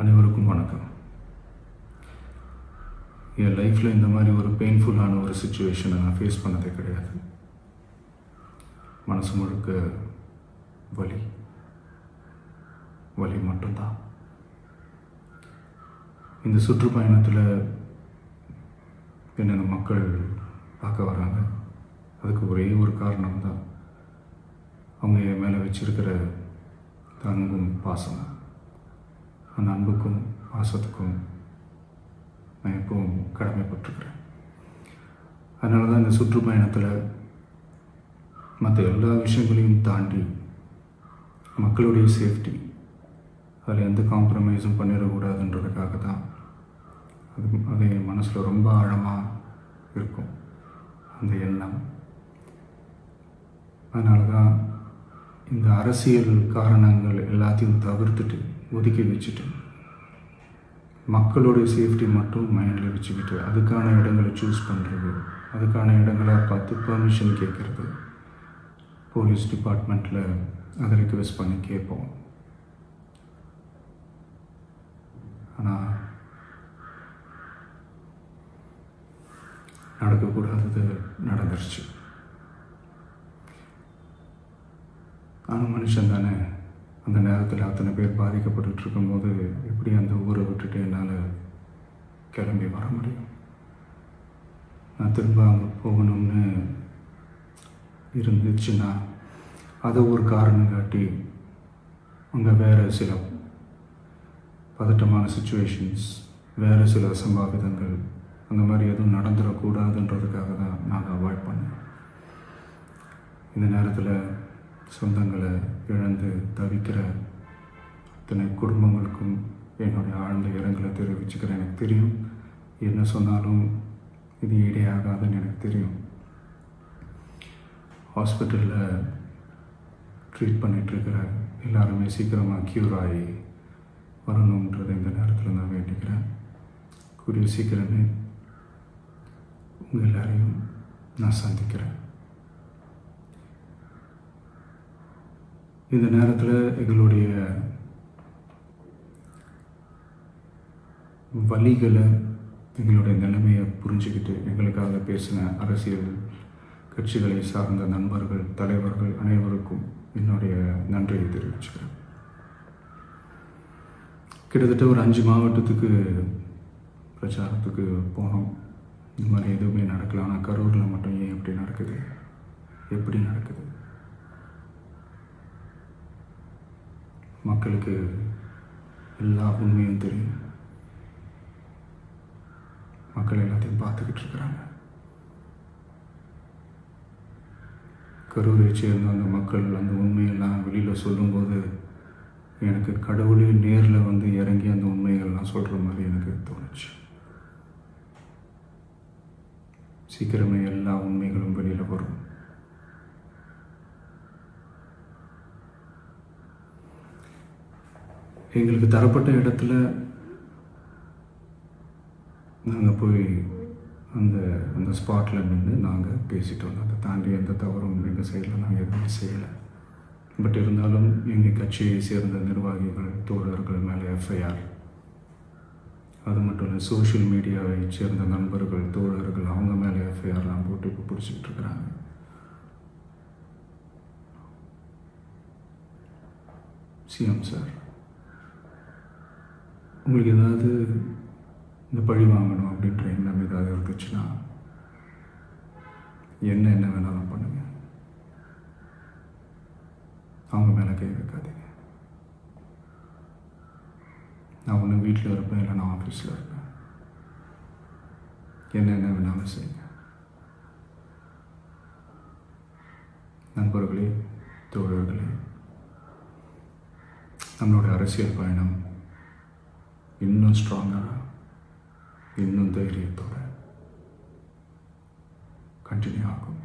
அனைவருக்கும் வணக்கம். என் லைஃப்பில் இந்த மாதிரி ஒரு பெயின்ஃபுல்லான ஒரு சுச்சுவேஷனை நான் ஃபேஸ் பண்ணதே கிடையாது. மனசு முழுக்க வலி மட்டும்தான். இந்த சுற்றுப்பயணத்தில் என்னென்ன மக்கள் பார்க்க வராங்க, அதுக்கு ஒரே ஒரு காரணம் தான், அவங்க என் மேலே வச்சிருக்கிற அன்பும் பாசம். அந்த அன்புக்கும் பாசத்துக்கும் நான் எப்பவும் கடமைப்பட்டிருக்கிறேன். அதனால தான் இந்த சுற்றுப்பயணத்தில் மற்ற எல்லா விஷயங்களையும் தாண்டி மக்களுடைய சேஃப்டி, அதில் எந்த காம்ப்ரமைஸும் பண்ணிடக்கூடாதுன்றதுக்காக தான் அது என் மனசில் ரொம்ப ஆழமாக இருக்கும் அந்த எண்ணம். அதனால தான் இந்த அரசியல் காரணங்கள் எல்லாத்தையும் தவிர்த்துட்டு ஒதுக்கி வச்சுட்டு மக்களுடைய சேஃப்டி மட்டும் மைண்டில் வச்சுக்கிட்டு அதுக்கான இடங்களை சூஸ் பண்ணுறது, அதுக்கான இடங்களை பார்த்து பெர்மிஷன் கேட்குறது, போலீஸ் டிபார்ட்மெண்ட்டில் அதை ரிக்வெஸ்ட் பண்ணி கேட்போம். ஆனால் நடக்கக்கூடாதது நடந்துருச்சு. நானும் மனுஷன் தானே. அந்த நேரத்தில் அத்தனை பேர் பாதிக்கப்பட்டு இருக்கும்போது எப்படி அந்த ஊரை விட்டுட்டு என்னால் கிளம்பி வர முடியும்? நான் திரும்ப அங்கே போகணும்னு இருந்துச்சுன்னா அதை ஒரு காரணம் காட்டி அங்கே வேறு சில பதட்டமான சுச்சுவேஷன்ஸ், வேறு சில அசம்பாவிதங்கள், அந்த மாதிரி எதுவும் நடந்துடக்கூடாதுன்றதுக்காக தான் நான் அவாய்ட் பண்ணேன். இந்த நேரத்தில் சொந்தங்களை இழந்து தவிக்கிற அத்தனை குடும்பங்களுக்கும் என்னுடைய ஆழ்ந்த இரங்கலை தெரிவிச்சுக்கிறேன். எனக்கு தெரியும், என்ன சொன்னாலும் இது ஈடேயாகாதுன்னு எனக்கு தெரியும். ஹாஸ்பிட்டலில் ட்ரீட் பண்ணிகிட்ருக்கிற எல்லாருமே சீக்கிரமாக க்யூர் ஆகி வரணுன்றதை இந்த நேரத்தில் நான் வேண்டிக்கிறேன். கூடிய சீக்கிரமே உங்கள் எல்லாரையும் நான் சந்திக்கிறேன். இந்த நேரத்தில் எங்களுடைய வலிகளை, எங்களுடைய நிலைமையை புரிஞ்சுக்கிட்டு எங்களுக்காக பேசின அரசியல் கட்சிகளை சார்ந்த நண்பர்கள், தலைவர்கள் அனைவருக்கும் என்னுடைய நன்றியை தெரிவிச்சுக்கிறேன். கிட்டத்தட்ட ஒரு 5 மாவட்டத்துக்கு பிரச்சாரத்துக்கு போனோம். இந்த மாதிரி எதுவுமே நடக்கல. ஆனால் கரூரில் மட்டும் ஏன் எப்படி நடக்குது? மக்களுக்கு எல்லா உண்மையும் தெரியும். மக்கள் எல்லாத்தையும் பார்த்துக்கிட்டு இருக்கிறாங்க. கரூரை சேர்ந்த அந்த மக்கள் அந்த உண்மையெல்லாம் வெளியில் சொல்லும்போது எனக்கு கடவுளே நேரில் வந்து இறங்கி அந்த உண்மைகள்லாம் சொல்கிற மாதிரி எனக்கு தோணுச்சு. சீக்கிரமே எல்லா உண்மைகளும் வெளியில் வரும். எங்களுக்கு தரப்பட்ட இடத்துல நாங்கள் போய் அந்த ஸ்பாட்டில் நின்று நாங்கள் பேசிட்டு வந்தோம். அதை தாண்டி எந்த தவறும் எங்கள் சைடில் நாங்கள் எதுவும் செய்யலை. பட் இருந்தாலும் எங்கள் கட்சியை சேர்ந்த நிர்வாகிகள், தோழர்கள் மேலே எஃப்ஐஆர், அது மட்டும் இல்லை சோஷியல் மீடியாவை சேர்ந்த நண்பர்கள், தோழர்கள், அவங்க மேலே எஃப்ஐஆர்லாம் போட்டு இப்போ பிடிச்சிக்கிட்டு இருக்கிறாங்க. சிஎம் சார், உங்களுக்கு ஏதாவது இந்த பழி வாங்கணும் அப்படின்ற எண்ணம் ஏதாவது இருந்துச்சுன்னா என்ன வேணாலும் பண்ணுங்க. அவங்க மேலே கை வைக்காதீங்க. நான் ஒன்று வீட்டில் இருப்பேன், இல்லை நான் ஆஃபீஸில் இருப்பேன். என்ன வேணாலும் செய்யுங்க. நண்பர்களே, தோழர்களே, நம்மளுடைய அரசியல் பயணம் இன்னும் ஸ்ட்ராங்காக, இன்னும் தைரியத்தோடு கண்டினியூ ஆகும்.